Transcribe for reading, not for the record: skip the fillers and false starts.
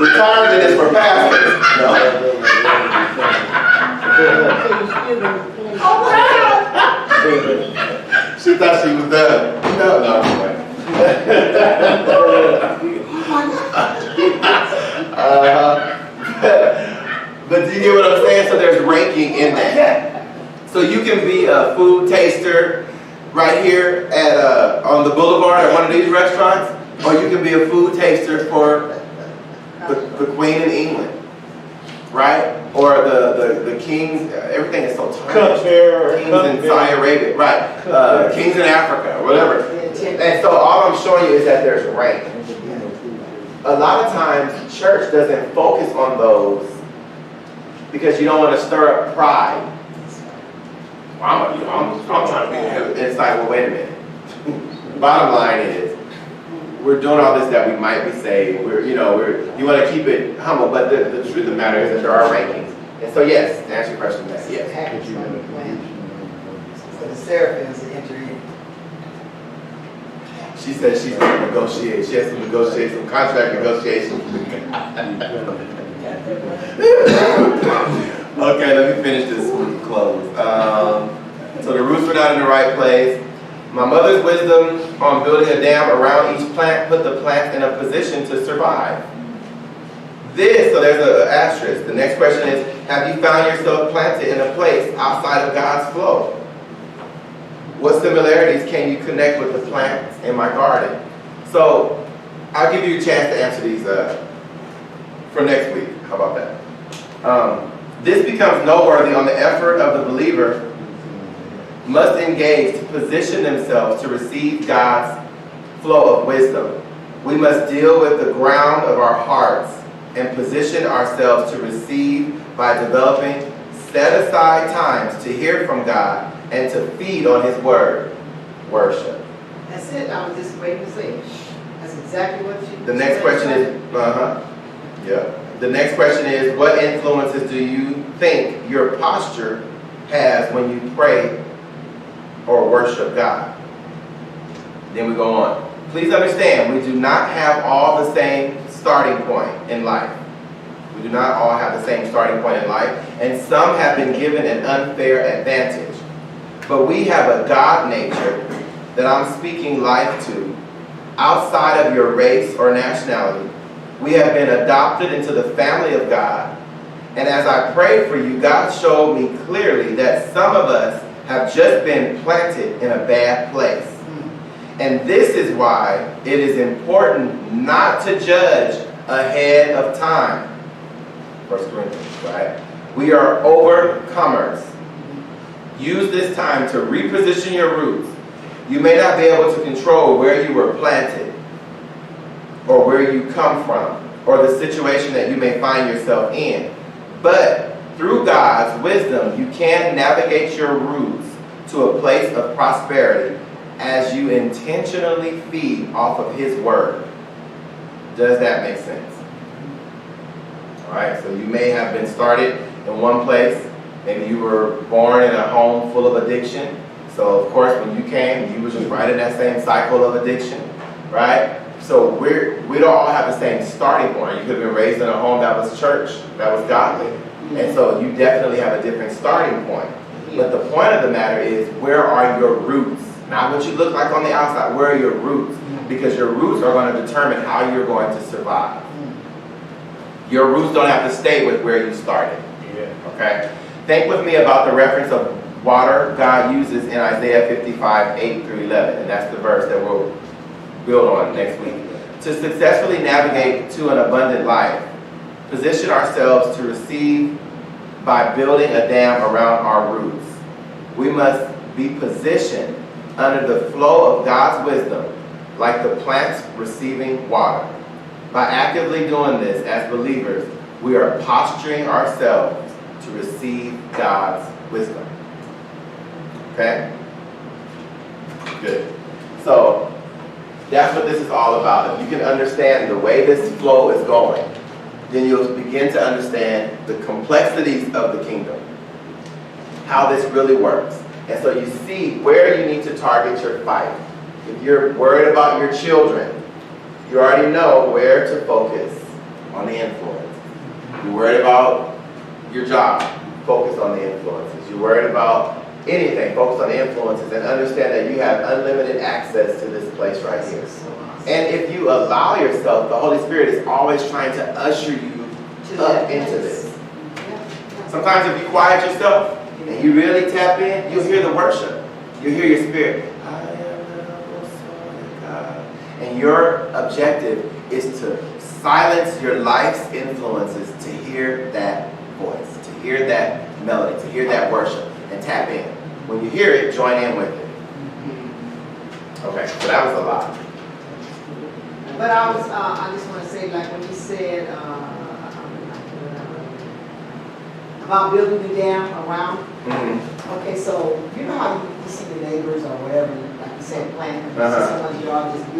Retirement is for pastors. No. She thought she was done. No. But do you get what I'm saying? So there's ranking in that. So you can be a food taster right here at on the boulevard at one of these restaurants, or you can be a food taster for the Queen in England, right? Or the kings. Everything is so tarnished. Kings in Saudi Arabia, right? Kings in Africa, or whatever. And so all I'm showing you is that there's rank. A lot of times, church doesn't focus on those because you don't want to stir up pride. I'm trying to be here. It's like, well, wait a minute. Bottom line is, we're doing all this that we might be saved. You want to keep it humble, but the truth of the matter is that there are rankings. And so, yes, to answer your question, yes. So the seraphims enter in. She said she's going to negotiate. She has to negotiate some contract negotiations. Okay, let me finish this close. So the roots were not in the right place. My mother's wisdom on building a dam around each plant put the plant in a position to survive. So there's an asterisk. The next question is, have you found yourself planted in a place outside of God's flow? What similarities can you connect with the plants in my garden? So I'll give you a chance to answer these for next week. How about that? This becomes noteworthy on the effort of the believer must engage to position themselves to receive God's flow of wisdom. We must deal with the ground of our hearts and position ourselves to receive by developing set-aside times to hear from God and to feed on His Word. Worship. That's it. I was just waiting to say. That's exactly what you. The next question is, The next question is, what influences do you think your posture has when you pray or worship God? Then we go on. Please understand, we do not have all the same starting point in life. We do not all have the same starting point in life, and some have been given an unfair advantage. But we have a God nature that I'm speaking life to, outside of your race or nationality. We have been adopted into the family of God. And as I prayed for you, God showed me clearly that some of us have just been planted in a bad place. And this is why it is important not to judge ahead of time. 1 Corinthians, right? We are overcomers. Use this time to reposition your roots. You may not be able to control where you were planted, or where you come from, or the situation that you may find yourself in. But through God's wisdom, you can navigate your roots to a place of prosperity as you intentionally feed off of His Word. Does that make sense? All right, so you may have been started in one place. Maybe you were born in a home full of addiction. So of course, when you came, you were just right in that same cycle of addiction, right? So we don't all have the same starting point. You could have been raised in a home that was church, that was godly. And so you definitely have a different starting point. But the point of the matter is, where are your roots? Not what you look like on the outside. Where are your roots? Because your roots are going to determine how you're going to survive. Your roots don't have to stay with where you started. Okay? Think with me about the reference of water God uses in Isaiah 55, 8 through 11. And that's the verse that we'll build on next week. To successfully navigate to an abundant life, position ourselves to receive by building a dam around our roots. We must be positioned under the flow of God's wisdom, like the plants receiving water. By actively doing this as believers, we are posturing ourselves to receive God's wisdom. Okay? Good. So, that's what this is all about. If you can understand the way this flow is going, then you'll begin to understand the complexities of the kingdom, how this really works. And so you see where you need to target your fight. If you're worried about your children, you already know where to focus on the influence. You're worried about your job, focus on the influences. You're worried about anything, focus on the influences, and understand that you have unlimited access to this place right here. And if you allow yourself, the Holy Spirit is always trying to usher you up into this. Sometimes if you quiet yourself and you really tap in, you'll hear the worship. You'll hear your spirit. I am the Son of God. And your objective is to silence your life's influences to hear that voice, to hear that melody, to hear that worship, and tap in. When you hear it, join in with it. Okay, so that was a lot. But I just want to say, like when you said about building the dam around. Okay, so you know how you see the neighbors or whatever, like you said, planting, someone's yard just